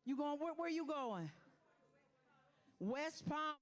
You going, where you going? West Palm.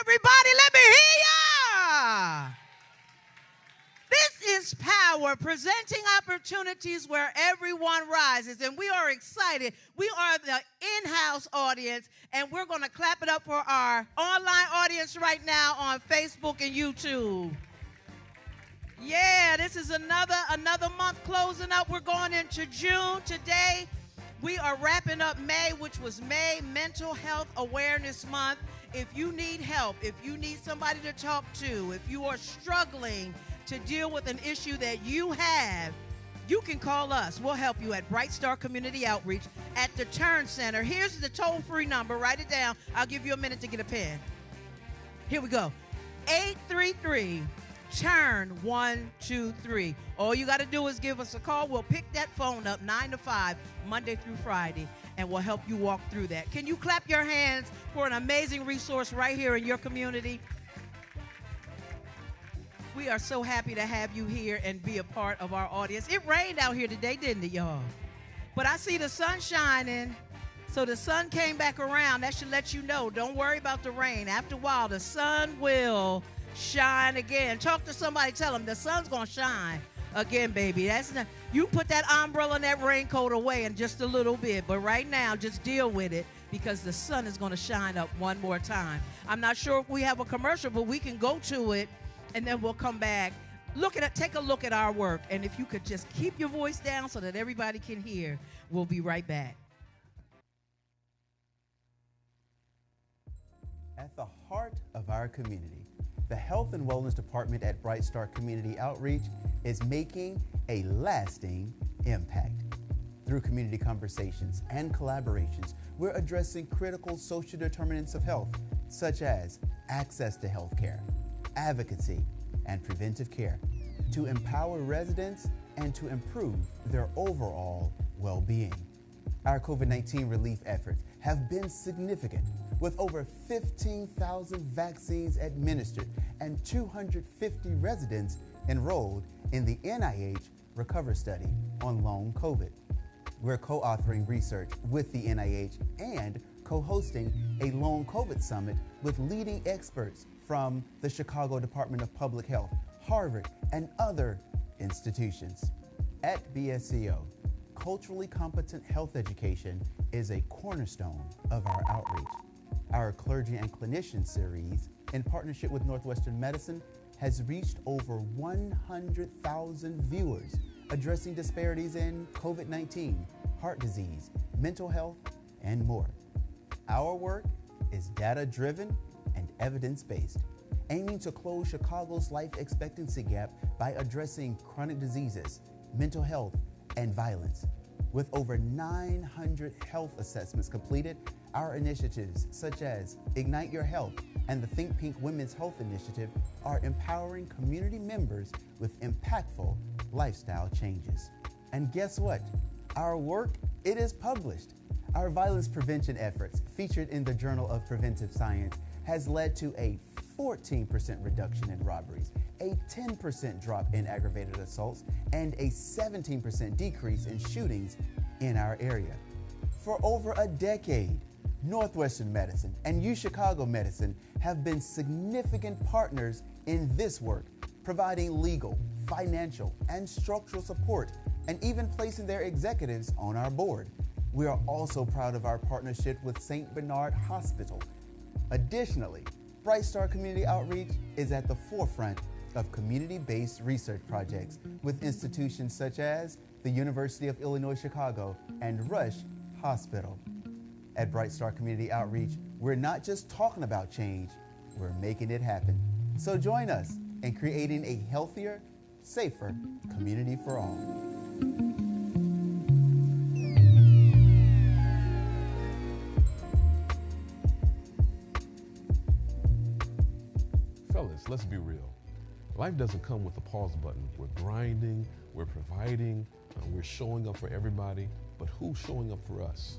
Everybody, let me hear ya. This is Power, presenting opportunities where everyone rises. And we are excited. We are the in-house audience, and we're going to clap it up for our online audience right now on Facebook and YouTube. Yeah, this is another month closing up. We're going into June. Today, we are wrapping up May, which was May Mental Health Awareness Month. If you need help, if you need somebody to talk to, if you are struggling to deal with an issue that you have, you can call us. We'll help you at Bright Star Community Outreach at the Turn Center. Here's the toll-free number. Write it down. I'll give you a minute to get a pen. Here we go. 833 Turn 123. All you got to do is give us a call. We'll pick that phone up 9 to 5, Monday through Friday, and we'll help you walk through that. Can you clap your hands for an amazing resource right here in your community? We are so happy to have you here and be a part of our audience. It rained out here today, didn't it, y'all? But I see the sun shining. So the sun came back around. That should let you know. Don't worry about the rain. After a while, the sun will shine again. Talk to somebody. Tell them the sun's going to shine again, baby. That's not, you put that umbrella and that raincoat away in just a little bit. But right now, just deal with it because the sun is going to shine up one more time. I'm not sure if we have a commercial, but we can go to it, and then we'll come back Take a look at our work. And if you could just keep your voice down so that everybody can hear, we'll be right back. At the heart of our community, the Health and Wellness Department at Bright Star Community Outreach is making a lasting impact. Through community conversations and collaborations, we're addressing critical social determinants of health, such as access to health care, advocacy, and preventive care, to empower residents and to improve their overall well-being. Our COVID-19 relief efforts have been significant, with over 15,000 vaccines administered and 250 residents enrolled in the NIH Recover Study on long COVID. We're co-authoring research with the NIH and co-hosting a long COVID summit with leading experts from the Chicago Department of Public Health, Harvard, and other institutions. At BSCO, culturally competent health education is a cornerstone of our outreach. Our Clergy and Clinician series, in partnership with Northwestern Medicine, has reached over 100,000 viewers, addressing disparities in COVID-19, heart disease, mental health, and more. Our work is data-driven and evidence-based, aiming to close Chicago's life expectancy gap by addressing chronic diseases, mental health, and violence. With over 900 health assessments completed, our initiatives such as Ignite Your Health and the Think Pink Women's Health Initiative are empowering community members with impactful lifestyle changes. And guess what? Our work, it is published. Our violence prevention efforts, featured in the Journal of Preventive Science, has led to a 14% reduction in robberies, a 10% drop in aggravated assaults, and a 17% decrease in shootings in our area. For over a decade, Northwestern Medicine and UChicago Medicine have been significant partners in this work, providing legal, financial, and structural support, and even placing their executives on our board. We are also proud of our partnership with St. Bernard Hospital. Additionally, Bright Star Community Outreach is at the forefront of community-based research projects with institutions such as the University of Illinois Chicago and Rush Hospital. At Bright Star Community Outreach, we're not just talking about change, we're making it happen. So join us in creating a healthier, safer community for all. Fellas, let's be real. Life doesn't come with a pause button. We're grinding, we're providing, we're showing up for everybody, but who's showing up for us?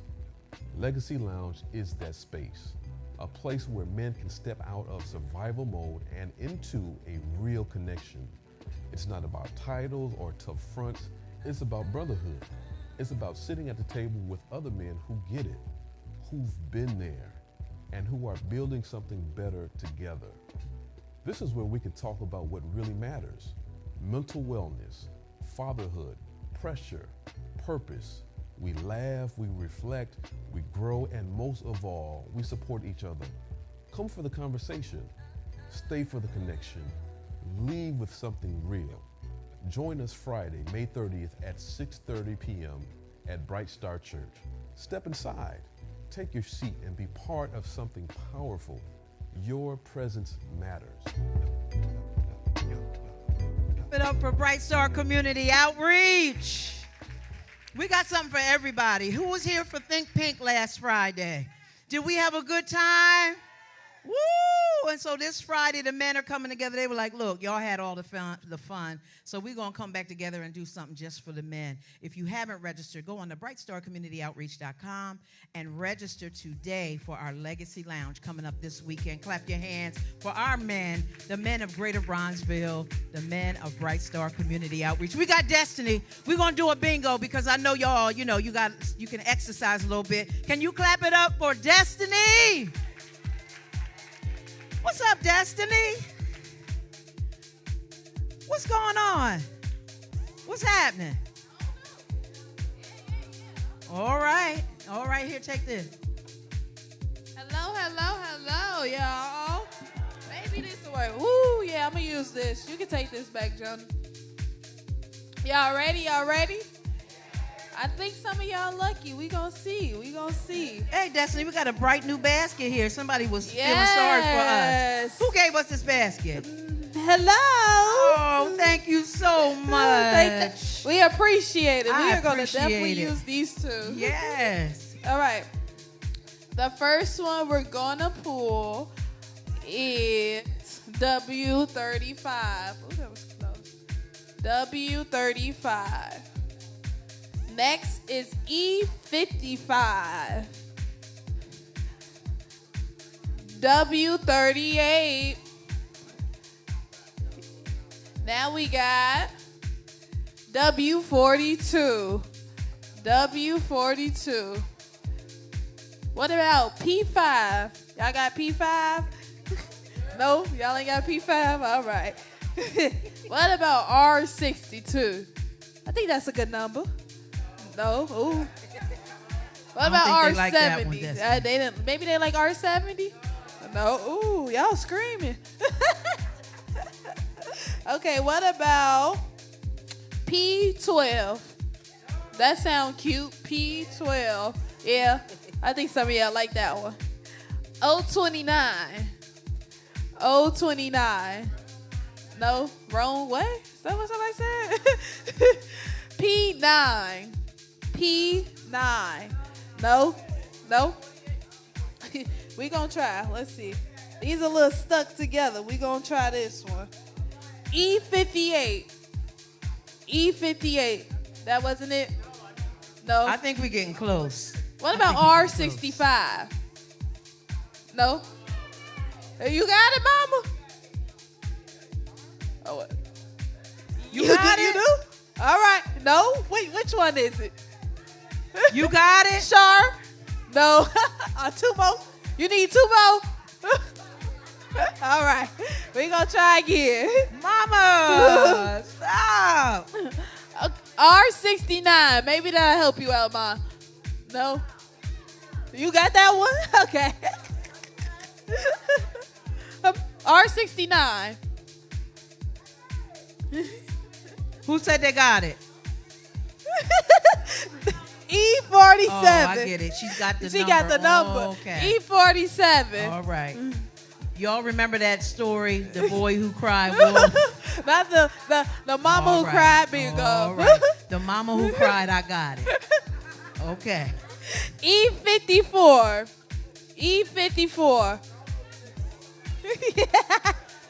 Legacy Lounge is that space, a place where men can step out of survival mode and into a real connection. It's not about titles or tough fronts, it's about brotherhood. It's about sitting at the table with other men who get it, who've been there, and who are building something better together. This is where we can talk about what really matters: mental wellness, fatherhood, pressure, purpose. We laugh, we reflect, we grow, and most of all, we support each other. Come for the conversation, stay for the connection, leave with something real. Join us Friday, May 30th at 6:30 p.m. at Bright Star Church. Step inside, take your seat, and be part of something powerful. Your presence matters. Give it up for Bright Star Community Outreach. We got something for everybody. Who was here for Think Pink last Friday? Did we have a good time? Woo! And so this Friday, the men are coming together. They were like, look, y'all had all the fun, so we're going to come back together and do something just for the men. If you haven't registered, go on to brightstarcommunityoutreach.com and register today for our Legacy Lounge coming up this weekend. Clap your hands for our men, the men of Greater Bronzeville, the men of Bright Star Community Outreach. We got Destiny. We're going to do a bingo because I know y'all, you can exercise a little bit. Can you clap it up for Destiny? What's up, Destiny? What's going on? What's happening? All right, here, take this. Hello, y'all. Baby, Maybe this will work. Woo, yeah, I'm going to use this. You can take this back, Jonah. Y'all ready? Y'all ready? I think some of y'all lucky. We gonna see. We gonna see. Hey, Destiny, we got a bright new basket here. Somebody was feeling sorry for us. Who gave us this basket? Hello. Oh, thank you so much. We appreciate it. We are gonna appreciate definitely it. use these two. Yes. All right. The first one we're gonna pull is W35. Oh, that was close. W35. Next is E55. W38. Now we got W42. W42. What about P5? Y'all got P5? No? Y'all ain't got P5? All right. What about R62? I think that's a good number. No? Ooh. What about R70? Like that one, they didn't. Maybe they like R70? No. Ooh, y'all screaming. Okay, what about P12? That sound cute. P12. Yeah, I think some of y'all like that one. O29. O29. No, wrong way? Is that what somebody said? P9. P9. No? No? We gonna try. Let's see. These are a little stuck together. We gonna try this one. E58. E58. That wasn't it? No. I think we're getting close. What about R65? No? You got it, mama? Oh, what? You got it? You do? All right. No? Wait, which one is it? You got it? Sure. No. Two more. You need two more? All right. We're going to try again. Mama, stop. R69. Maybe that'll help you out, Ma. No? You got that one? Okay. R69. Who said they got it? E47. Oh, I get it. She's got the number. She got the number. Oh, okay. E47. All right. Y'all remember that story, the boy who cried wolf? Not the mama All who right. cried bingo. All right. The mama who cried, I got it. Okay. E54. E54.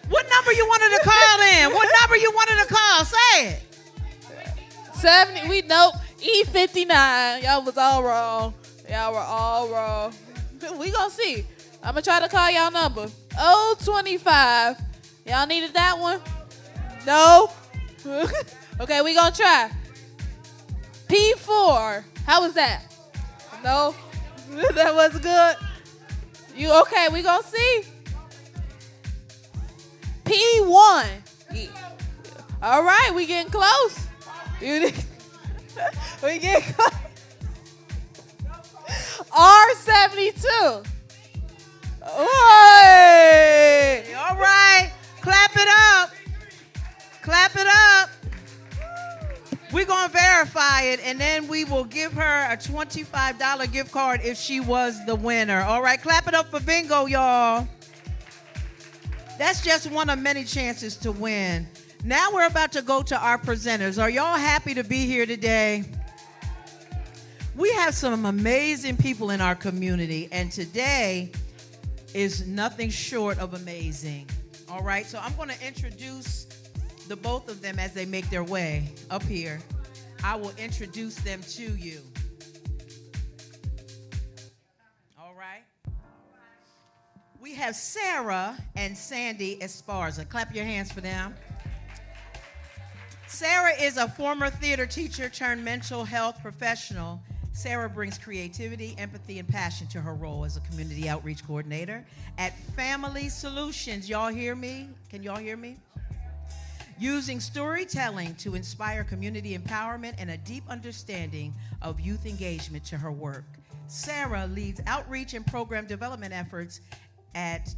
What number you wanted to call in? What number you wanted to call? Say it. 70. Nope. E59. Y'all was all wrong. Y'all were all wrong. We gonna see. I'm gonna try to call y'all number. O25. Y'all needed that one? No? Okay, we gonna try. P4. How was that? No? That was good. You okay? We gonna see. P1. Yeah. All right, we getting close. We getting close. R72. Hey. All right. Clap it up. Clap it up. We're going to verify it, and then we will give her a $25 gift card if she was the winner. All right. Clap it up for bingo, y'all. That's just one of many chances to win. Now we're about to go to our presenters. Are y'all happy to be here today? We have some amazing people in our community, and today is nothing short of amazing. All right, so I'm going to introduce the both of them as they make their way up here. I will introduce them to you. All right. We have Sarah and Sandy Esparza. Clap your hands for them. Sarah is a former theater teacher turned mental health professional. Sarah brings creativity, empathy, and passion to her role as a community outreach coordinator at Family Solutions. Y'all hear me? Can y'all hear me? Using storytelling to inspire community empowerment and a deep understanding of youth engagement to her work. Sarah leads outreach and program development efforts at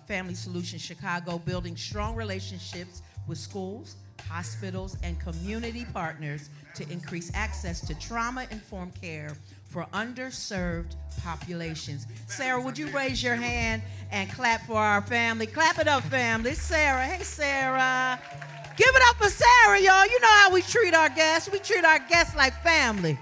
Family Solutions Chicago, building strong relationships with schools, hospitals, and community partners to increase access to trauma-informed care for underserved populations. Sarah, would you raise your hand and clap for our family? Clap it up, family. Sarah. Hey, Sarah. Give it up for Sarah, y'all. You know how we treat our guests. We treat our guests like family.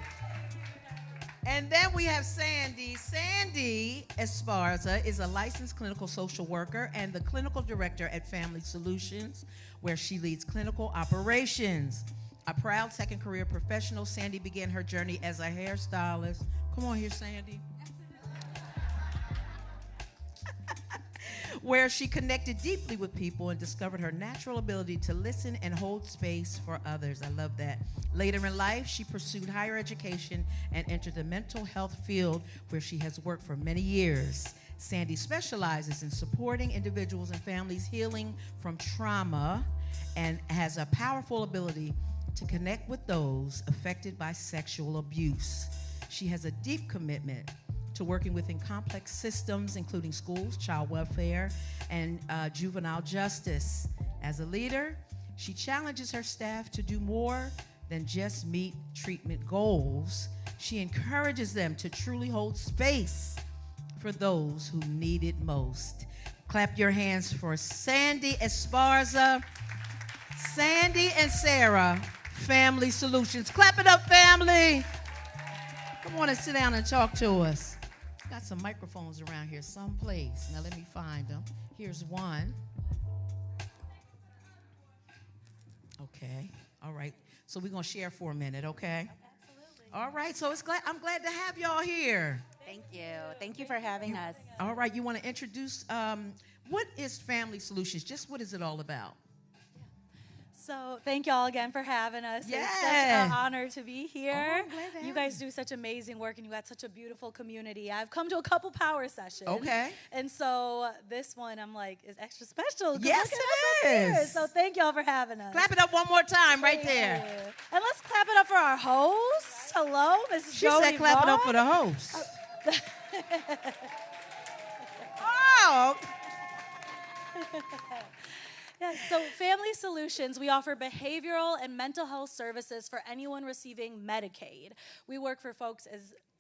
And then we have Sandy. Sandy Esparza is a licensed clinical social worker and the clinical director at Family Solutions, where she leads clinical operations. A proud second career professional, Sandy began her journey as a hairstylist. Come on here, Sandy. Where she connected deeply with people and discovered her natural ability to listen and hold space for others. I love that. Later in life, she pursued higher education and entered the mental health field, where she has worked for many years. Sandy specializes in supporting individuals and families healing from trauma and has a powerful ability to connect with those affected by sexual abuse. She has a deep commitment to working within complex systems, including schools, child welfare, and juvenile justice. As a leader, she challenges her staff to do more than just meet treatment goals. She encourages them to truly hold space for those who need it most. Clap your hands for Sandy Esparza, Sandy and Sarah, Family Solutions. Clap it up, family. Come on and sit down and talk to us. Got some microphones around here someplace. Now let me find them. Here's one. Okay. All right. So we're going to share for a minute, okay? Absolutely. All right. So I'm glad to have y'all here. Thank you. Thank you for having us. All right. You want to introduce what is Family Solutions? Just what is it all about? So thank y'all again for having us. Yeah. It's such an honor to be here. Oh, I'm glad to have you guys do such amazing work, and you got such a beautiful community. I've come to a couple power sessions. Okay. And so this one, I'm like, is extra special. Yes, look at it us up here. is. So thank y'all for having us. Clap it up one more time right Thank there. you. And let's clap it up for our host. Hello, Mrs. She Jody said clap it up Vaughn. for the host. Oh. Yeah, so Family Solutions, we offer behavioral and mental health services for anyone receiving Medicaid. We work for folks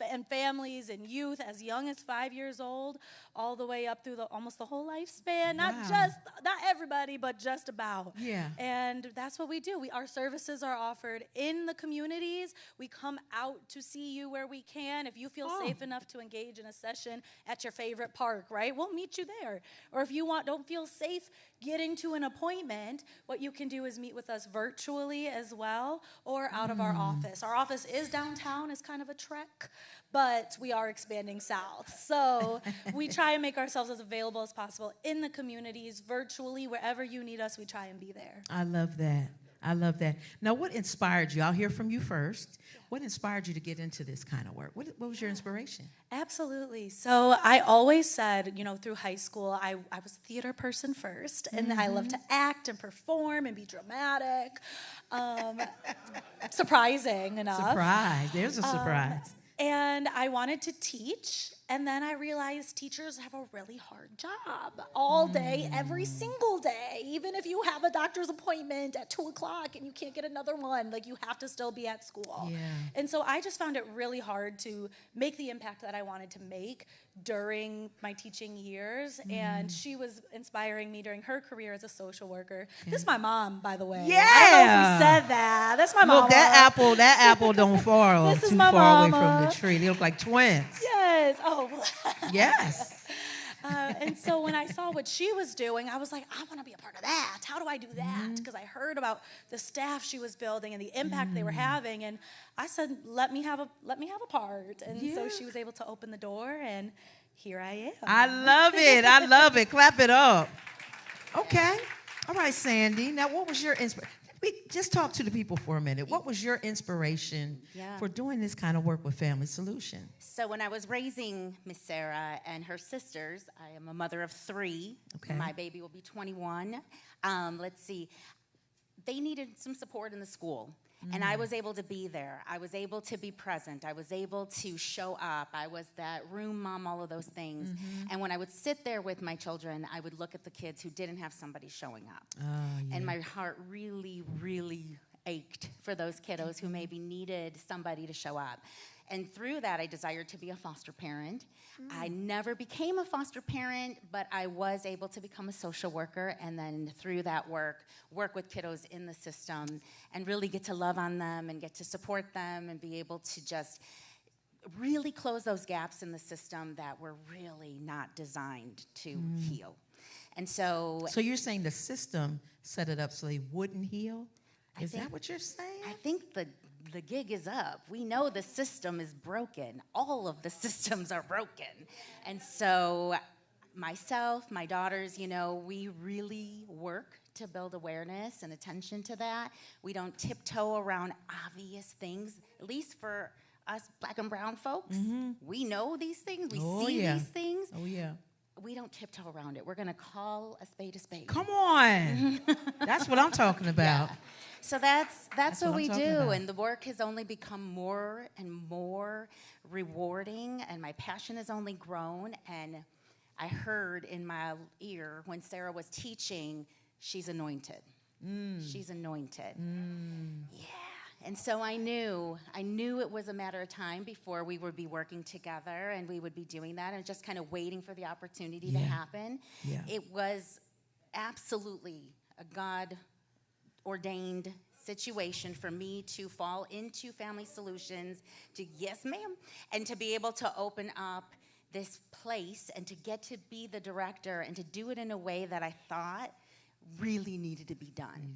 and families and youth as young as 5 years old, all the way up through almost the whole lifespan. Wow. Not everybody, but just about. Yeah. And that's what we do. Our services are offered in the communities. We come out to see you where we can. If you feel safe enough to engage in a session at your favorite park, right? We'll meet you there. Or if you don't feel safe getting to an appointment, what you can do is meet with us virtually as well, or out of our office. Our office is downtown. It's kind of a trek, but we are expanding south. So we try and make ourselves as available as possible in the communities, virtually, wherever you need us, we try and be there. I love that. I love that. Now, what inspired you? I'll hear from you first. What inspired you to get into this kind of work? What was your inspiration? Absolutely. So I always said, through high school, I was a theater person first, and I love to act and perform and be dramatic. Surprising enough. Surprise. There's a surprise. And I wanted to teach, and then I realized teachers have a really hard job all day, every single day. Even if you have a doctor's appointment at 2 o'clock and you can't get another one, you have to still be at school. Yeah. And so I just found it really hard to make the impact that I wanted to make during my teaching years. And she was inspiring me during her career as a social worker. Okay. This is my mom, by the way. Yeah. I don't know if we said that. That's my mom. Look, that apple don't fall This is too my far away mama. from the tree. They look like twins. Yes. Oh. Yes. And so when I saw what she was doing, I was like, I want to be a part of that. How do I do that? Because I heard about the staff she was building and the impact they were having, and I said, let me have a part. And so she was able to open the door, and here I am. I love it. I love it. Clap it up. Okay. All right, Sandy. Now, what was your inspiration? Just talk to the people for a minute. What was your inspiration for doing this kind of work with Family Solutions? So when I was raising Miss Sarah and her sisters, I am a mother of 3. Okay. My baby will be 21. Let's see. they needed some support in the school. And I was able to be there. I was able to be present. I was able to show up. I was that room mom, all of those things. And when I would sit there with my children, I would look at the kids who didn't have somebody showing up. And my heart really, really ached for those kiddos who maybe needed somebody to show up. And through that, I desired to be a foster parent. I never became a foster parent, but I was able to become a social worker, and then through that work with kiddos in the system and really get to love on them and get to support them and be able to just really close those gaps in the system that were really not designed to heal. And so you're saying the system set it up so they wouldn't heal? Is that what you're saying? I think the gig is up. We know the system is broken. All of the systems are broken. And so myself, my daughters, we really work to build awareness and attention to that. We don't tiptoe around obvious things, at least for us black and brown folks. We know these things. We see these things. Oh, yeah. We don't tiptoe around it. We're going to call a spade a spade. Come on. That's what I'm talking about. Yeah. So that's what we do, about. and the work has only become more and more rewarding, and my passion has only grown. And I heard in my ear when Sarah was teaching, she's anointed. She's anointed. Yeah. And so I knew it was a matter of time before we would be working together and we would be doing that and just kind of waiting for the opportunity to happen. Yeah. It was absolutely a God-ordained situation for me to fall into Family Solutions, to yes, ma'am, and to be able to open up this place and to get to be the director and to do it in a way that I thought really needed to be done.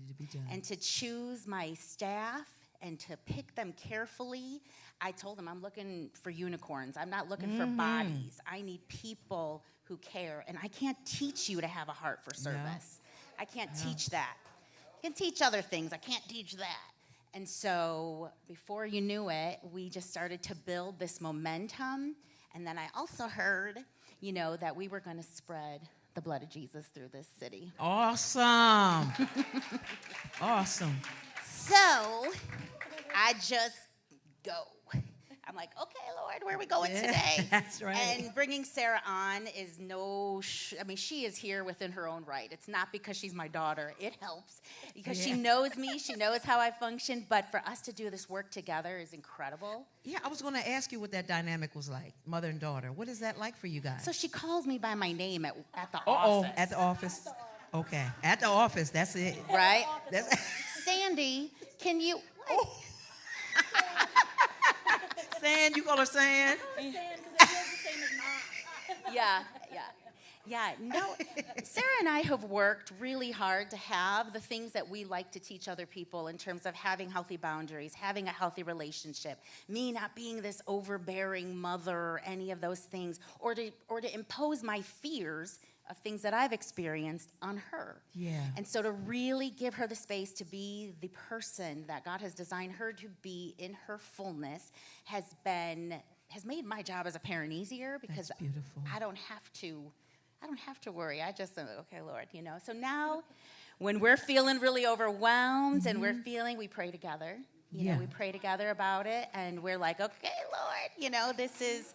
And to choose my staff and to pick them carefully. I told them I'm looking for unicorns. I'm not looking for bodies. I need people who care. And I can't teach you to have a heart for service. I can't teach that. I can teach other things. I can't teach that. And so before you knew it, we just started to build this momentum. And then I also heard, that we were going to spread the blood of Jesus through this city. Awesome. Awesome. So I just go. I'm like, okay, Lord, where are we going today? That's right. And bringing Sarah on is she is here within her own right. It's not because she's my daughter. It helps because she knows me. She knows how I function. But for us to do this work together is incredible. Yeah, I was going to ask you what that dynamic was like, mother and daughter. What is that like for you guys? So she calls me by my name at the office. At the office. Okay. At the office. That's it. Right? Sandy, can you... Oh. Sand, you call her Sand? Sand, because it feels the same as mine. Yeah. No, Sarah and I have worked really hard to have the things that we like to teach other people in terms of having healthy boundaries, having a healthy relationship, me not being this overbearing mother or any of those things, or to impose my fears of things that I've experienced on her. Yeah. And so to really give her the space to be the person that God has designed her to be in her fullness has made my job as a parent easier because that's beautiful. I don't have to worry. I just say, okay, Lord, So now when we're feeling really overwhelmed and we pray together. We pray together about it and we're like, okay, Lord, this is.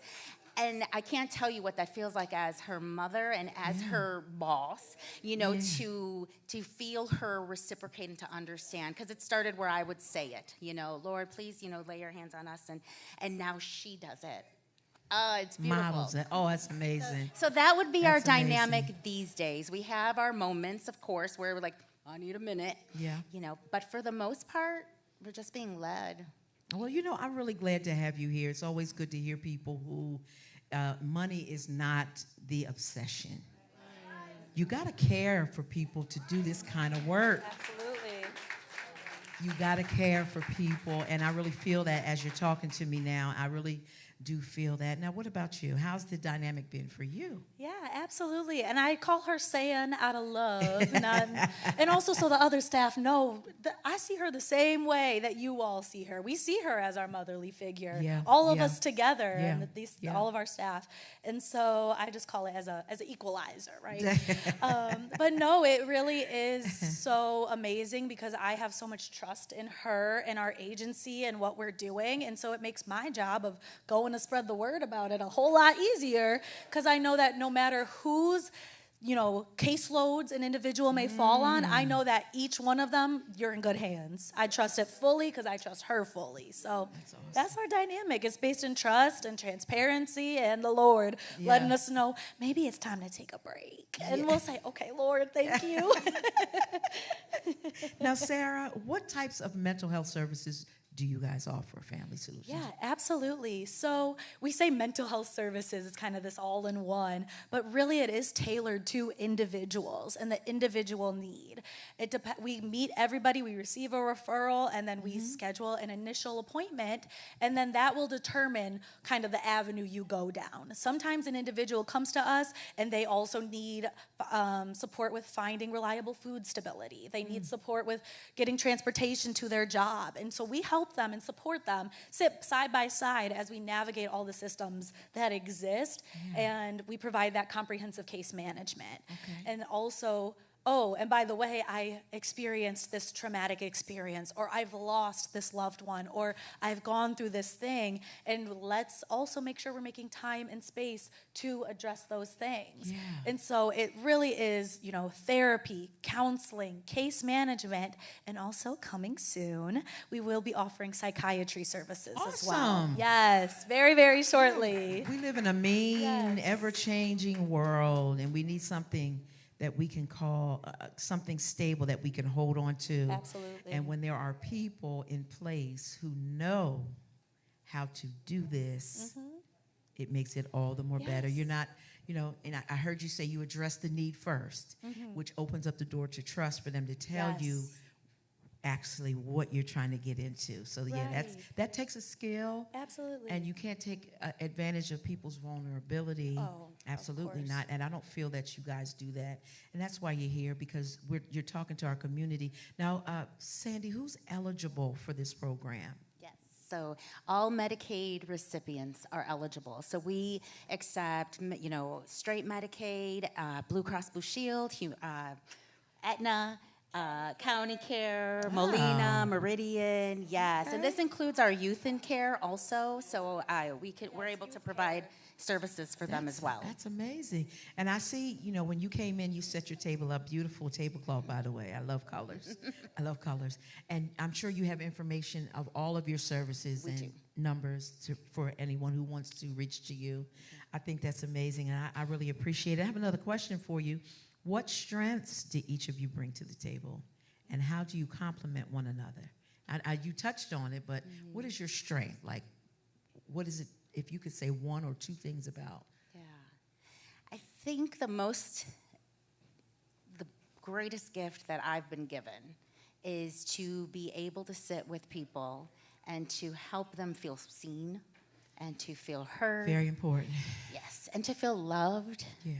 And I can't tell you what that feels like as her mother and as her boss, to feel her reciprocate and to understand. Because it started where I would say it, Lord, please, lay your hands on us. And now she does it. It's beautiful. Models it. Oh, that's amazing. So that would be our dynamic these days. We have our moments, of course, where we're like, I need a minute. Yeah. But for the most part, we're just being led. Well, I'm really glad to have you here. It's always good to hear people who money is not the obsession. You got to care for people to do this kind of work. Absolutely. You got to care for people, and I really feel that as you're talking to me now. I really do feel that. Now, what about you? How's the dynamic been for you? Yeah, Absolutely. And I call her San out of love. And also so the other staff know that I see her the same way that you all see her. We see her as our motherly figure. Yeah, All of yeah. us together, Yeah, and yeah. all of our staff. And so I just call it as an equalizer, right? But no, it really is so amazing because I have so much trust in her and our agency and what we're doing. And so it makes my job of going to spread the word about it a whole lot easier because I know that no matter whose caseloads an individual may fall on, I know that each one of them, you're in good hands. I trust it fully because I trust her fully. So that's our dynamic. It's based in trust and transparency and the Lord letting us know maybe it's time to take a break. And we'll say, okay, Lord, thank you. Now, Sarah, what types of mental health services do you guys offer Family Solutions? Yeah, absolutely. So we say mental health services, it's kind of this all-in-one, but really it is tailored to individuals and the individual need. We meet everybody, we receive a referral, and then we schedule an initial appointment, and then that will determine kind of the avenue you go down. Sometimes an individual comes to us and they also need support with finding reliable food stability. They need support with getting transportation to their job, and so we help them and support them, sit side by side as we navigate all the systems that exist, and we provide that comprehensive case management. And also, and by the way, I experienced this traumatic experience, or I've lost this loved one, or I've gone through this thing, and let's also make sure we're making time and space to address those things. And so it really is, therapy, counseling, case management, and also coming soon, we will be offering psychiatry services as well. Awesome. Yes, very, very shortly. We live in a mean, ever-changing world, and we need something that we can call something stable that we can hold on to. Absolutely. And when there are people in place who know how to do this, it makes it all the more better. You're not, and I heard you say you address the need first, which opens up the door to trust for them to tell you actually what you're trying to get into. So that takes a skill. Absolutely. And you can't take advantage of people's vulnerability. Oh, absolutely of course. not. And I don't feel that you guys do that. And that's why you're here, because you're talking to our community. Now, Sandy, who's eligible for this program? Yes. So all Medicaid recipients are eligible. So we accept, straight Medicaid, Blue Cross Blue Shield, Aetna, County Care, Molina, Meridian, yes. And this includes our youth in care also, so we're able to provide services for them as well. That's amazing. And I see, when you came in, you set your table up, beautiful tablecloth, by the way. I love colors. I love colors. And I'm sure you have information of all of your services and numbers for anyone who wants to reach to you. I think that's amazing, and I really appreciate it. I have another question for you. What strengths do each of you bring to the table, and how do you complement one another? You touched on it, but what is your strength? Like, what is it, if you could say one or two things about? Yeah. I think the greatest gift that I've been given is to be able to sit with people and to help them feel seen and to feel heard. Very important. Yes, and to feel loved. Yeah.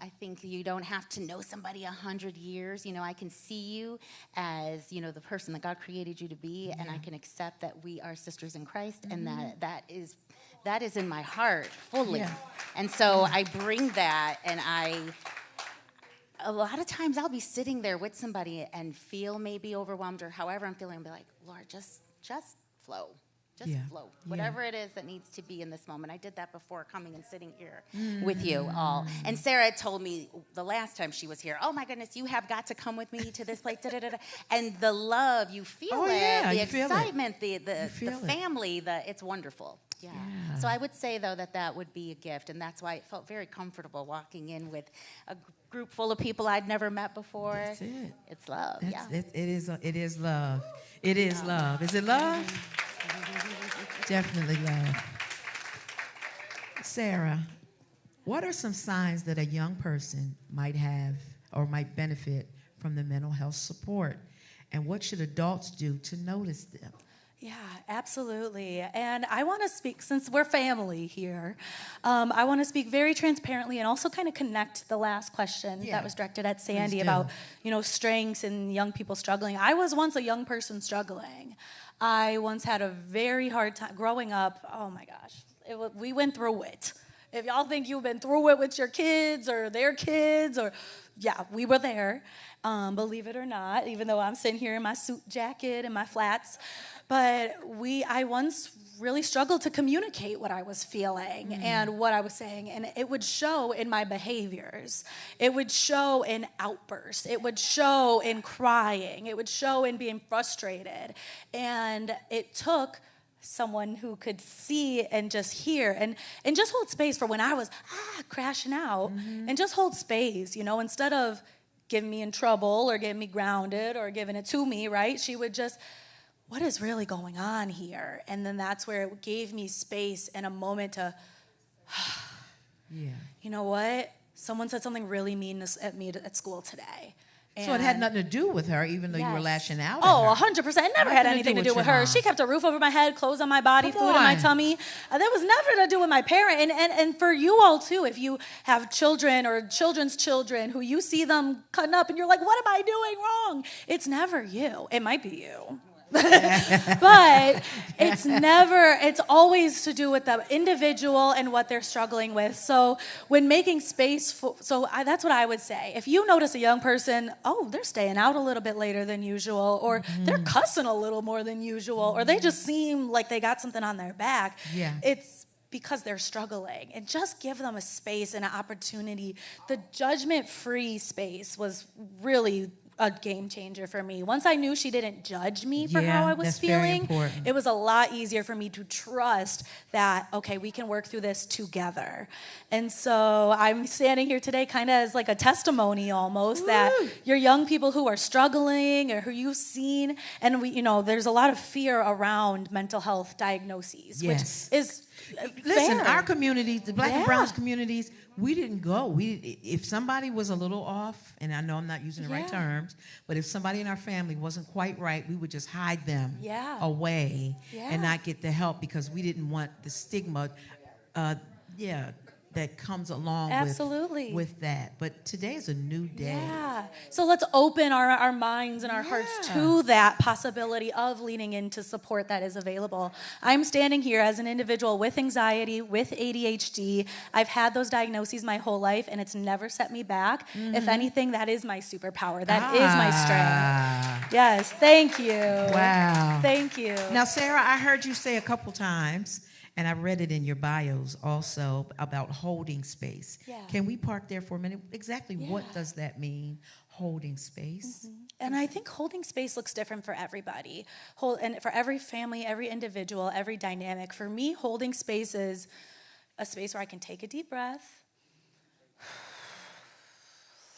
I think you don't have to know somebody 100 years. I can see you as, the person that God created you to be, and I can accept that we are sisters in Christ, and that is in my heart fully. Yeah. And so I bring that, and a lot of times I'll be sitting there with somebody and feel maybe overwhelmed or however I'm feeling, and be like, Lord, just flow. Just flow. Whatever it is that needs to be in this moment. I did that before coming and sitting here with you all. And Sarah told me the last time she was here, oh my goodness, you have got to come with me to this place. And the love, you feel the excitement, the family, it's wonderful. Yeah. So I would say, though, that would be a gift. And that's why it felt very comfortable walking in with a group full of people I'd never met before. That's it. It's love. It is love. It is love. Is it love? Definitely love. Sarah, what are some signs that a young person might have or might benefit from the mental health support? And what should adults do to notice them? Yeah, absolutely. And I want to speak, since we're family here, I want to speak very transparently and also kind of connect the last question that was directed at Sandy about, strengths and young people struggling. I was once a young person struggling. I once had a very hard time growing up. Oh my gosh, we went through it. If y'all think you've been through it with your kids or their kids, yeah, we were there, believe it or not, even though I'm sitting here in my suit jacket and my flats. But I once really struggled to communicate what I was feeling and what I was saying. And it would show in my behaviors. It would show in outbursts. It would show in crying. It would show in being frustrated. And it took someone who could see and just hear and just hold space for when I was crashing out and just hold space, instead of getting me in trouble or getting me grounded or giving it to me, right? She would just, what is really going on here? And then that's where it gave me space and a moment to, you know what? Someone said something really mean at me at school today. So it had nothing to do with her, even though you were lashing out at her. 100%. It never had anything to do with her. She kept a roof over my head, clothes on my body, food in my tummy. That was never to do with my parent. And for you all, too, if you have children or children's children who you see them cutting up and you're like, what am I doing wrong? It's never you. It might be you. But it's always to do with the individual and what they're struggling with. So when making space, that's what I would say. If you notice a young person, they're staying out a little bit later than usual, or they're cussing a little more than usual, or they just seem like they got something on their back, it's because they're struggling. And just give them a space and an opportunity. The judgment-free space was really a game changer for me. Once I knew she didn't judge me for how I was feeling, it was a lot easier for me to trust that, okay, we can work through this together. And so I'm standing here today kind of as like a testimony almost that you're young people who are struggling or who you've seen, and there's a lot of fear around mental health diagnoses, which is Listen, fair. Our communities, the Black and Browns communities, we didn't go. If somebody was a little off, and I know I'm not using the right terms, but if somebody in our family wasn't quite right, we would just hide them away and not get the help because we didn't want the stigma, that comes along with that. But today is a new day. Yeah. So let's open our minds and our hearts to that possibility of leaning into support that is available. I'm standing here as an individual with anxiety, with ADHD. I've had those diagnoses my whole life, and it's never set me back. If anything, that is my superpower. That is my strength. Yes. Thank you. Wow. Thank you. Now, Sarah, I heard you say a couple times, and I read it in your bios also, about holding space. Yeah. Can we park there for a minute? Exactly what does that mean, holding space? And I think holding space looks different for everybody. And for every family, every individual, every dynamic. For me, holding space is a space where I can take a deep breath.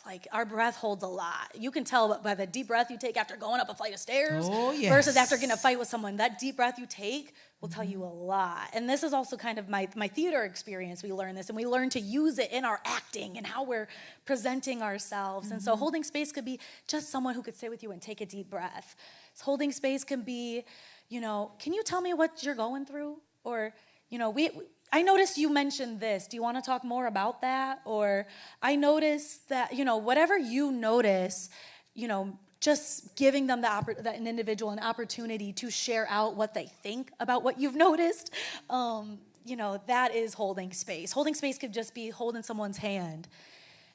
Like, our breath holds a lot. You can tell by the deep breath you take after going up a flight of stairs versus after getting a fight with someone. That deep breath you take will tell you a lot. And this is also kind of my theater experience. We learn this, and we learn to use it in our acting and how we're presenting ourselves. And so holding space could be just someone who could sit with you and take a deep breath. Holding space can be, can you tell me what you're going through? Or, I noticed you mentioned this. Do you want to talk more about that? Or I noticed that, whatever you notice, just giving them an individual an opportunity to share out what they think about what you've noticed, that is holding space. Holding space could just be holding someone's hand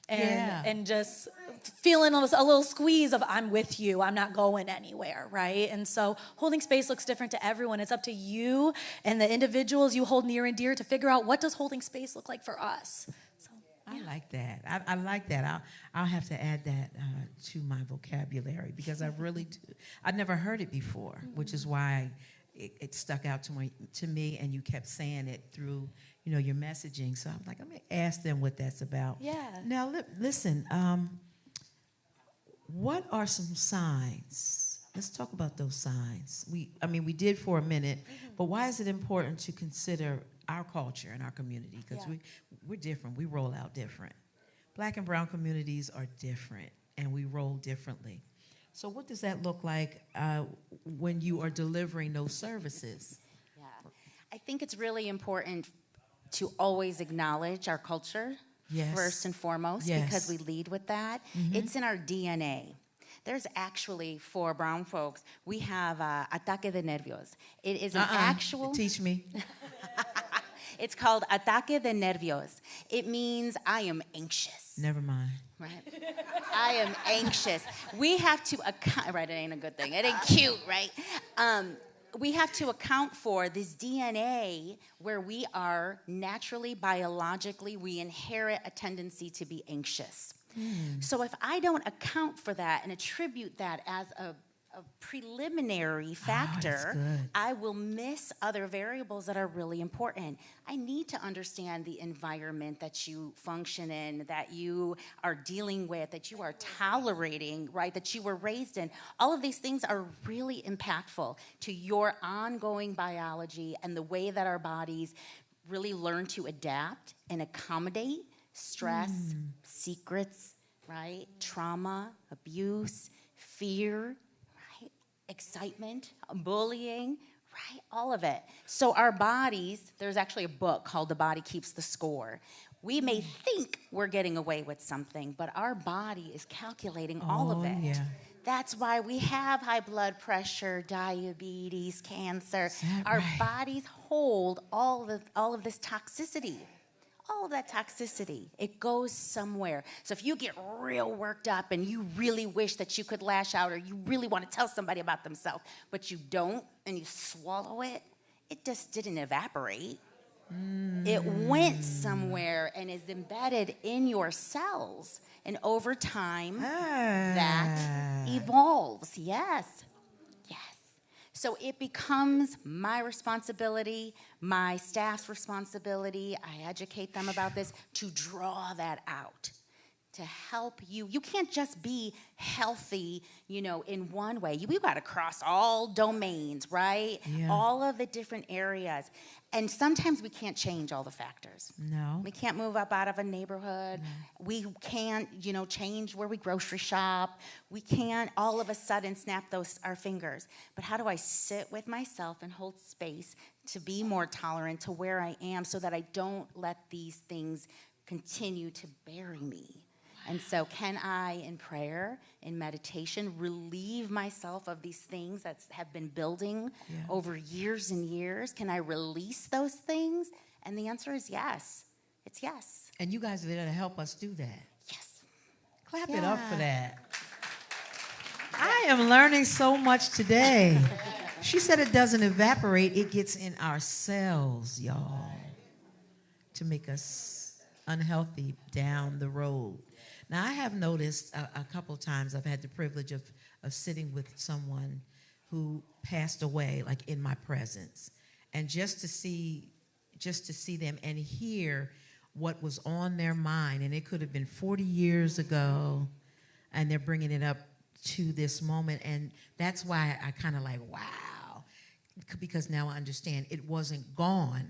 and just feeling a little squeeze of, I'm with you, I'm not going anywhere, right? And so holding space looks different to everyone. It's up to you and the individuals you hold near and dear to figure out, what does holding space look like for us? So, I like that. I like that. I'll have to add that to my vocabulary because I really do. I'd never heard it before, which is why it stuck out to me, and you kept saying it through your messaging. So I'm like, I'm going to ask them what that's about. Yeah. Now, listen, what are some signs? Let's talk about those signs. We did for a minute, but why is it important to consider our culture and our community? Because we're different. We roll out different. Black and brown communities are different, and we roll differently. So what does that look like when you are delivering those services? Yeah. I think it's really important to always acknowledge our culture first and foremost because we lead with that. It's in our DNA. There's actually, for brown folks, we have ataque de nervios. It is an actual... Teach me. It's called ataque de nervios. It means I am anxious. Never mind. Right? I am anxious. We have to account... Right, it ain't a good thing. It ain't cute, right? We have to account for this DNA where we are naturally, biologically, we inherit a tendency to be anxious. So if I don't account for that and attribute that as a preliminary factor, I will miss other variables that are really important. I need to understand the environment that you function in, that you are dealing with, that you are tolerating, right, that you were raised in. All of these things are really impactful to your ongoing biology and the way that our bodies really learn to adapt and accommodate stress, secrets, right, trauma, abuse, fear, excitement, bullying, right? All of it. So our bodies, there's actually a book called The Body Keeps the Score. We may think we're getting away with something, but our body is calculating all of it. Yeah. That's why we have high blood pressure, diabetes, cancer. Our bodies hold all of this toxicity. All of that toxicity, it goes somewhere. So if you get real worked up and you really wish that you could lash out or you really want to tell somebody about themselves, but you don't and you swallow it, it just didn't evaporate. It went somewhere and is embedded in your cells. And over time, that evolves. Yes. So it becomes my responsibility, my staff's responsibility, I educate them about this, to draw that out, to help you. You can't just be healthy, in one way. We've got to cross all domains, right? Yeah. All of the different areas. And sometimes we can't change all the factors. No. We can't move up out of a neighborhood. No. We can't, change where we grocery shop. We can't all of a sudden snap our fingers. But how do I sit with myself and hold space to be more tolerant to where I am so that I don't let these things continue to bury me? And so can I, in prayer, in meditation, relieve myself of these things that have been building over years and years? Can I release those things? And the answer is yes. It's yes. And you guys are there to help us do that. Yes. Clap it up for that. I am learning so much today. She said it doesn't evaporate. It gets in our cells, y'all, to make us unhealthy down the road. Now, I have noticed a couple times I've had the privilege of sitting with someone who passed away, like in my presence, and just to see them and hear what was on their mind, and it could have been 40 years ago, and they're bringing it up to this moment, and that's why I kind of like, wow, because now I understand it wasn't gone.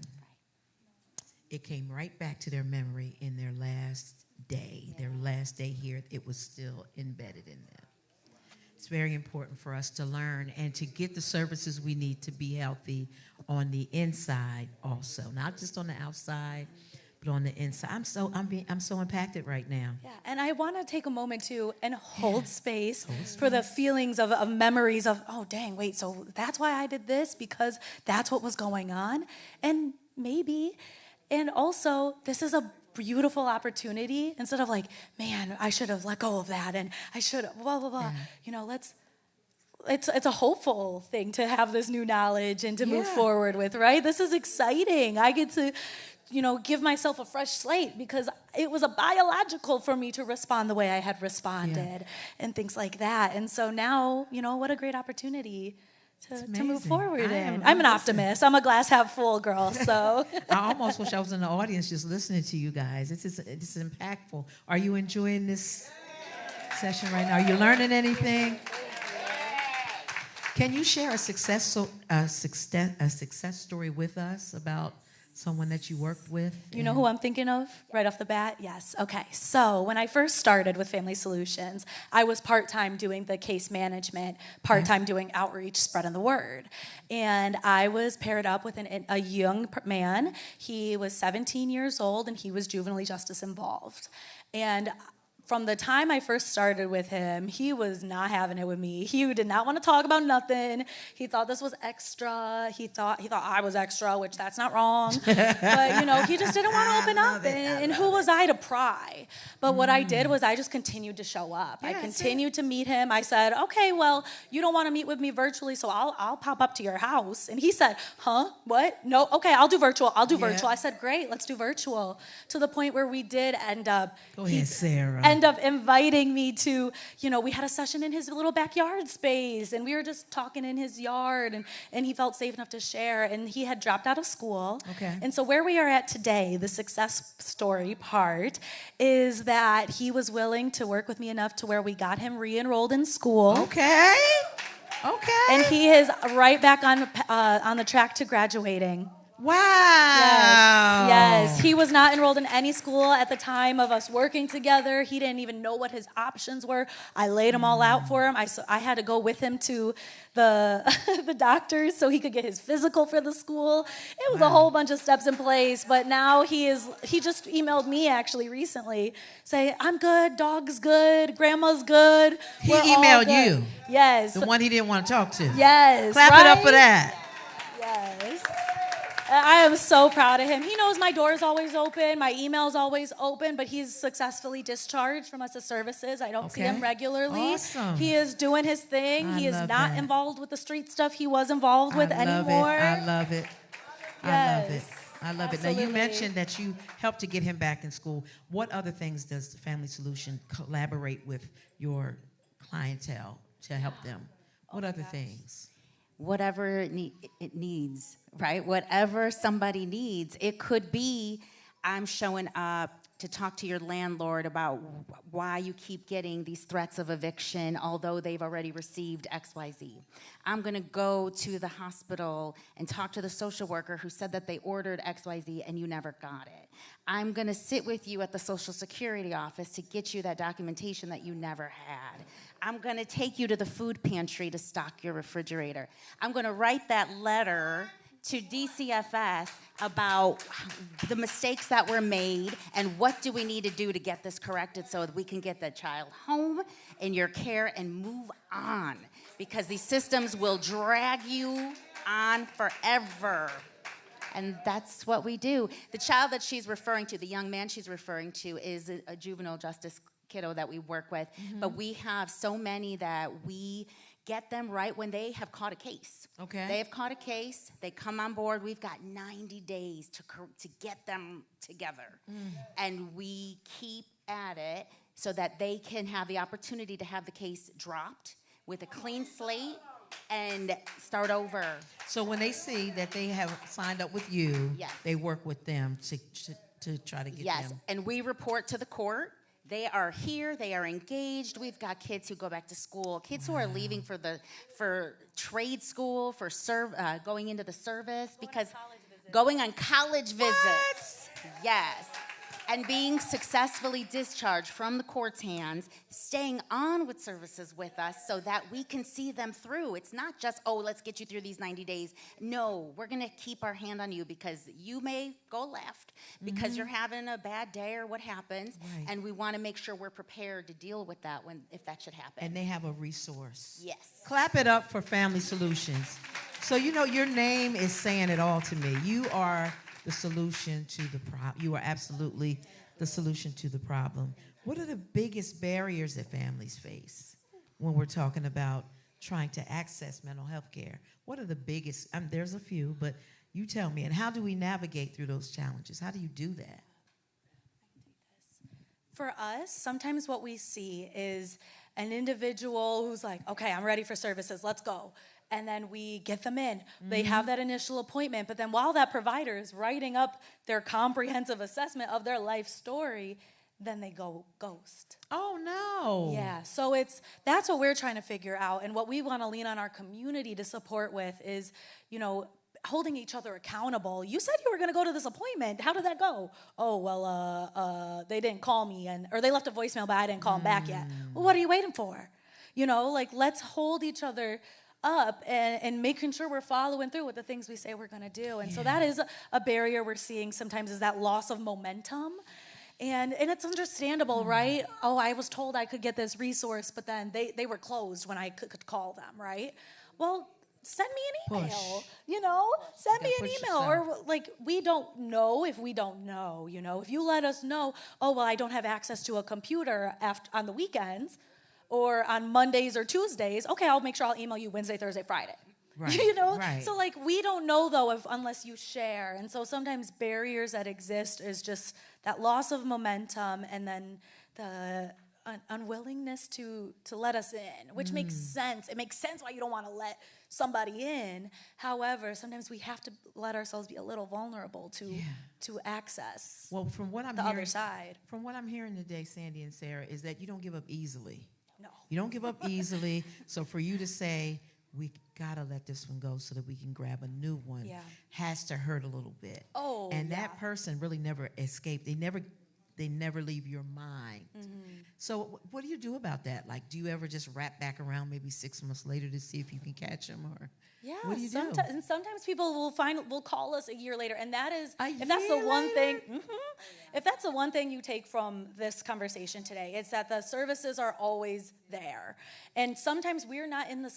It came right back to their memory in their last day here. It was still embedded in them. It's very important for us to learn and to get the services we need to be healthy on the inside also, not just on the outside, but on the inside. I'm so impacted right now. Yeah, and I want to take a moment too and hold space for the feelings of memories of, oh dang, wait, so that's why I did this, because that's what was going on, and maybe, and also this is a beautiful opportunity. Instead of like, man, I should have let go of that, and I should have blah blah blah. It's a hopeful thing to have this new knowledge and to move forward with, right? This is exciting. I get to, give myself a fresh slate because it was a biological for me to respond the way I had responded and things like that. And so now, what a great opportunity to move forward in. I'm an optimist. I'm a glass half full girl, so. I almost wish I was in the audience just listening to you guys. It's impactful. Are you enjoying this session right now? Are you learning anything? Can you share a success story with us about Someone that you worked with? You know who I'm thinking of right off the bat? Yes. Okay. So when I first started with Family Solutions, I was part-time doing the case management, part-time doing outreach, spreading the word. And I was paired up with a young man. He was 17 years old, and he was juvenile justice involved. And from the time I first started with him, he was not having it with me. He did not want to talk about nothing. He thought this was extra. He thought I was extra, which that's not wrong. But, you know, he just didn't want to open up. And who was I to pry? But what I did was I just continued to show up. I continued to meet him. I said, okay, well, you don't want to meet with me virtually, so I'll pop up to your house. And he said, huh? What? No? Okay, I'll do virtual. Virtual. I said, great, let's do virtual. To the point where we did end up. Go ahead, Sarah. End up inviting me to, you know, we had a session in his little backyard space, and we were just talking in his yard, and he felt safe enough to share, and he had dropped out of school. Okay. And so where we are at today, the success story part, is that he was willing to work with me enough to where we got him re-enrolled in school. Okay. And he is right back on the track to graduating. Wow. Yes. He was not enrolled in any school at the time of us working together. He didn't even know what his options were. I laid them all out for him. I had to go with him to the doctors so he could get his physical for the school. It was a whole bunch of steps in place, but now he just emailed me actually recently saying, I'm good, dog's good, grandma's good. He We're all emailed good. you. Yes. The one he didn't want to talk to. Yes. Clap it up for that. Yes. I am so proud of him. He knows my door is always open, my email is always open, but he's successfully discharged from us as services. I don't see him regularly. Awesome. He is doing his thing. He is not involved with the street stuff he was involved with anymore. I love it. Yes. I love it. Now, you mentioned that you helped to get him back in school. What other things does the Family Solution collaborate with your clientele to help them? What other things? Whatever it needs, right? Whatever somebody needs. It could be I'm showing up to talk to your landlord about why you keep getting these threats of eviction, although they've already received XYZ. I'm going to go to the hospital and talk to the social worker who said that they ordered XYZ and you never got it. I'm going to sit with you at the Social Security office to get you that documentation that you never had. I'm going to take you to the food pantry to stock your refrigerator. I'm going to write that letter to DCFS about the mistakes that were made and what do we need to do to get this corrected so that we can get that child home in your care and move on, because these systems will drag you on forever. And that's what we do. The child that she's referring to, the young man she's referring to, is a juvenile justice kiddo that we work with. Mm-hmm. But we have so many that we get them right when they have caught a case. Okay. They have caught a case. They come on board. We've got 90 days to get them together. Mm. And we keep at it so that they can have the opportunity to have the case dropped with a clean slate and start over. So when they see that they have signed up with you, yes, they work with them to try to get yes, them. and we report to the court. They are here. They are engaged. We've got kids who go back to school, kids who are leaving for trade school, for going into the service, because going on college visits. Yes. And being successfully discharged from the court's hands, staying on with services with us so that we can see them through. It's not just, oh, let's get you through these 90 days. No, we're going to keep our hand on you because you may go left because you're having a bad day or what happens, and we want to make sure we're prepared to deal with that if that should happen. And they have a resource. Yes. Clap it up for Family Solutions. So, you know, your name is saying it all to me. You are the solution to the problem. You are absolutely the solution to the problem. What are the biggest barriers that families face when we're talking about trying to access mental health care? What are the biggest? There's a few, but you tell me. And how do we navigate through those challenges? How do you do that? For us, sometimes what we see is an individual who's like, okay, I'm ready for services, let's go. And then we get them in. They have that initial appointment, but then while that provider is writing up their comprehensive assessment of their life story, then they go ghost. Oh, no. Yeah, so that's what we're trying to figure out. And what we want to lean on our community to support with is, you know, holding each other accountable. You said you were going to go to this appointment. How did that go? Oh, well, they didn't call me, or they left a voicemail, but I didn't call them back yet. Well, what are you waiting for? You know, like, let's hold each other up and making sure we're following through with the things we say we're going to do. And so that is a barrier we're seeing sometimes, is that loss of momentum. And it's understandable, right? Oh, I was told I could get this resource, but then they were closed when I could call them, right? Well, send me an email, you know? Send me an email. Or, like, we don't know if we don't know, you know? If you let us know, oh, well, I don't have access to a computer on the weekends or on Mondays or Tuesdays, okay, I'll make sure I'll email you Wednesday, Thursday, Friday. Right, you know? Right. So, like, we don't know, though, unless you share. And so sometimes barriers that exist is just that loss of momentum, and then the unwillingness to let us in, which makes sense. It makes sense why you don't want to let somebody in. However, sometimes we have to let ourselves be a little vulnerable to access from what I'm the hearing, other side. From what I'm hearing today, Sandy and Sarah, is that you don't give up easily. No. You don't give up easily. So for you to say, we gotta let this one go so that we can grab a new one, has to hurt a little bit. Oh, and that person really never escaped. They never leave your mind. So what do you do about that? Like, do you ever just wrap back around maybe 6 months later to see if you can catch them, or what do you do? And sometimes people will call us a year later, and that is, if that's the one thing. If that's the one thing you take from this conversation today, it's that the services are always there, and sometimes we're not in the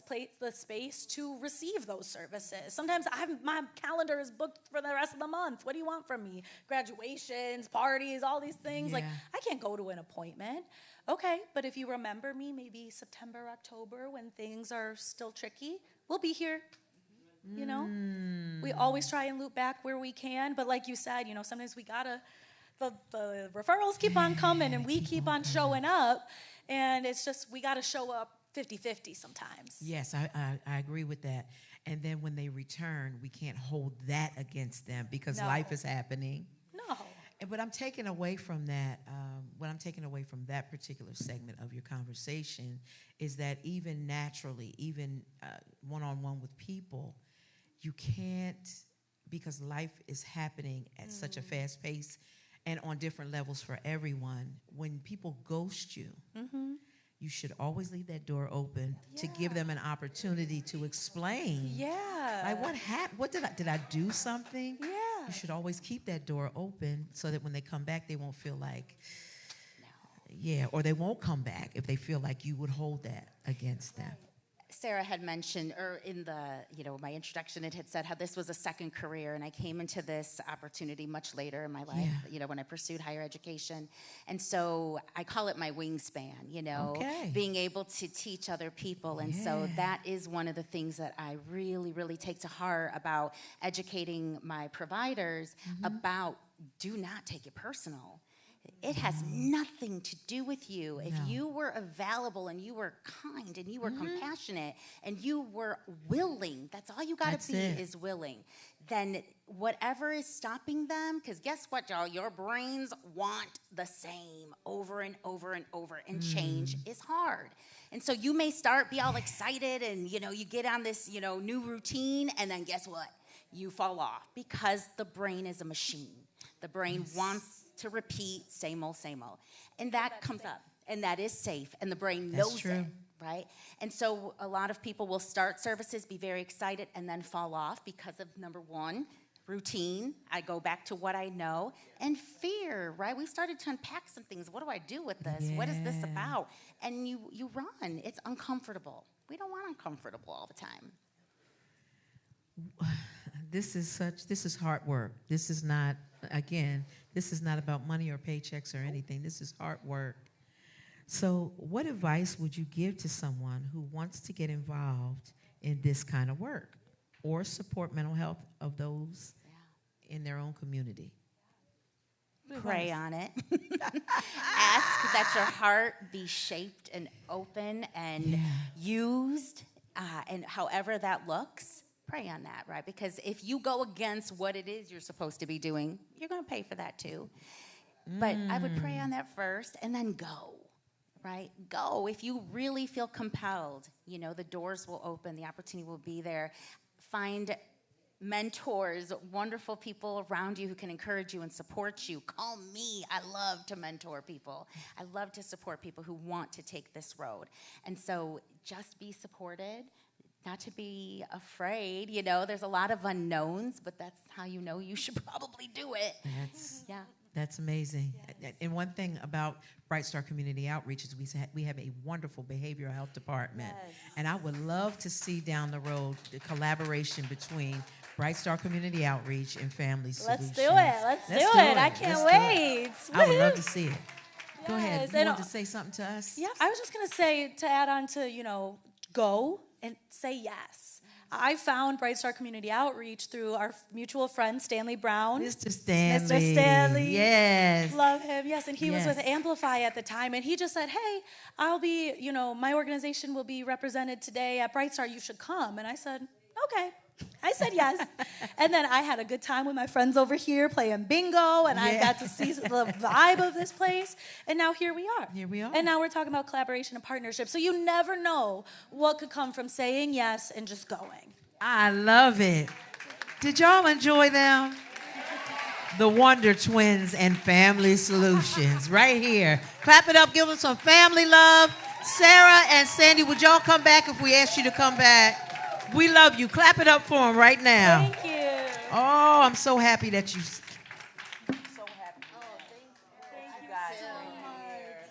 space to receive those services. Sometimes my calendar is booked for the rest of the month. What do you want from me? Graduations, parties, all these things. Like, I can't go to an appointment. Okay, but if you remember me, maybe September, October, when things are still tricky, we'll be here. You know, we always try and loop back where we can, but like you said, you know, sometimes we gotta. The referrals keep on coming, and we keep on showing up, and it's just we gotta show up 50-50 sometimes. Yes, I agree with that. And then when they return, we can't hold that against them because life is happening. No. But I'm taking away from that, what I'm taking away from that particular segment of your conversation is that even naturally, even one-on-one with people, you can't, because life is happening at such a fast pace and on different levels for everyone. When people ghost you, you should always leave that door open to give them an opportunity to explain. Yeah. Like, what happened? What did I do something? Yeah. You should always keep that door open so that when they come back, they won't feel like, or they won't come back if they feel like you would hold that against them. Sarah had mentioned, or in my introduction, it had said how this was a second career, and I came into this opportunity much later in my life, when I pursued higher education. And so I call it my wingspan, being able to teach other people. And so that is one of the things that I really, really take to heart about educating my providers about do not take it personal. It has nothing to do with you. If you were available and you were kind and you were compassionate and you were willing, that's all you got to be is willing, then whatever is stopping them, because guess what, y'all? Your brains want the same over and over and over, and change is hard. And so you may be all excited and, you get on this, new routine, and then guess what? You fall off because the brain is a machine. The brain wants to repeat same old, and that comes up, and that is safe, and the brain knows it, right? And so a lot of people will start services, be very excited, and then fall off because of, number one, routine. I go back to what I know, and fear, right? We started to unpack some things. What do I do with this? What is this about? And you run. It's uncomfortable. We don't want uncomfortable all the time. This is hard work. This is not about money or paychecks or anything. This is hard work. So what advice would you give to someone who wants to get involved in this kind of work or support mental health of those in their own community? Pray on it. Ask that your heart be shaped and open and used, and however that looks. Pray on that, right? Because if you go against what it is you're supposed to be doing, you're going to pay for that too. But I would pray on that first and then go, right? Go. If you really feel compelled, the doors will open, the opportunity will be there. Find mentors, wonderful people around you who can encourage you and support you, call me. I love to mentor people. I love to support people who want to take this road. And so just be supported, not to be afraid. You know, there's a lot of unknowns, but that's how you know you should probably do it. That's amazing. Yes. And one thing about Bright Star Community Outreach is we have a wonderful behavioral health department. Yes. And I would love to see down the road the collaboration between Bright Star Community Outreach and Family Solutions. Let's do it. Let's do it. I can't wait. I would love to see it. Yes. Go ahead. You and want to say something to us? Yeah, I was just going to say, to add on to, go and say yes. I found Bright Star Community Outreach through our mutual friend, Stanley Brown. Mr. Stanley. Mr. Stanley. Yes. Love him. Yes, and he was with Amplify at the time, and he just said, hey, I'll be, my organization will be represented today at Bright Star. You should come. And I said, okay. I said yes. And then I had a good time with my friends over here playing bingo, and I got to see the vibe of this place. And now here we are. Here we are. And now we're talking about collaboration and partnership. So you never know what could come from saying yes and just going. I love it. Did y'all enjoy them? The Wonder Twins and Family Solutions right here. Clap it up. Give them some family love. Sarah and Sandy, would y'all come back if we asked you to come back? We love you. Clap it up for them right now. Thank you. Oh, I'm so happy that you. So happy. Oh, thank you guys for here.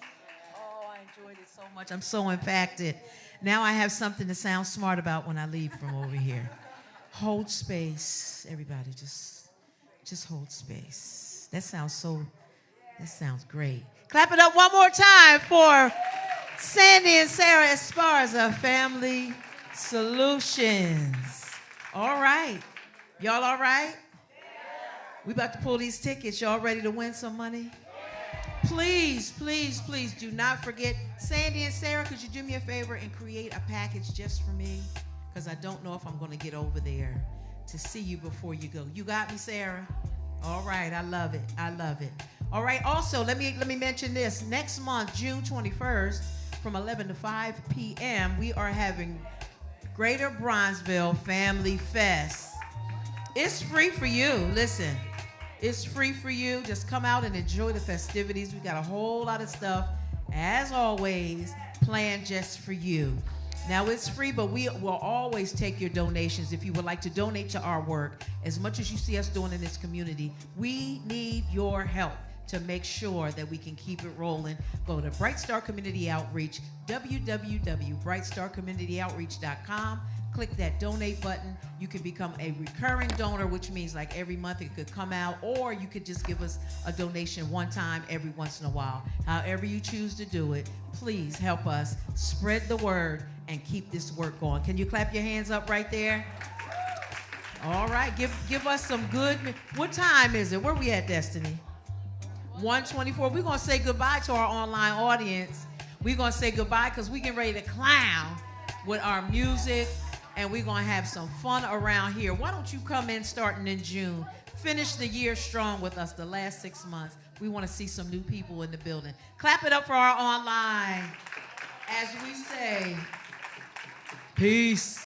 Oh, I enjoyed it so much. I'm so impacted. Now I have something to sound smart about when I leave from over here. Hold space, everybody. Just hold space. That sounds great. Clap it up one more time for Sandy and Sarah Esparza, Family Solutions. All right. Y'all all right? We about to pull these tickets. Y'all ready to win some money? Please, please, please do not forget. Sandy and Sarah, could you do me a favor and create a package just for me? Because I don't know if I'm going to get over there to see you before you go. You got me, Sarah? All right. I love it. I love it. All right. Also, let me mention this. Next month, June 21st, from 11 to 5 p.m., we are having Greater Bronzeville Family Fest. It's free for you. Listen, it's free for you. Just come out and enjoy the festivities. We got a whole lot of stuff, as always, planned just for you. Now, it's free, but we will always take your donations. If you would like to donate to our work, as much as you see us doing in this community, we need your help to make sure that we can keep it rolling. Go to Bright Star Community Outreach, www.brightstarcommunityoutreach.com. Click that donate button. You can become a recurring donor, which means like every month it could come out, or you could just give us a donation one time every once in a while. However you choose to do it, please help us spread the word and keep this work going. Can you clap your hands up right there? All right, give us some good. What time is it? Where we at, Destiny? 1:24. We're going to say goodbye to our online audience. We're going to say goodbye because we get ready to clown with our music, and we're going to have some fun around here. Why don't you come in starting in June? Finish the year strong with us, the last 6 months. We want to see some new people in the building. Clap it up for our online as we say, peace.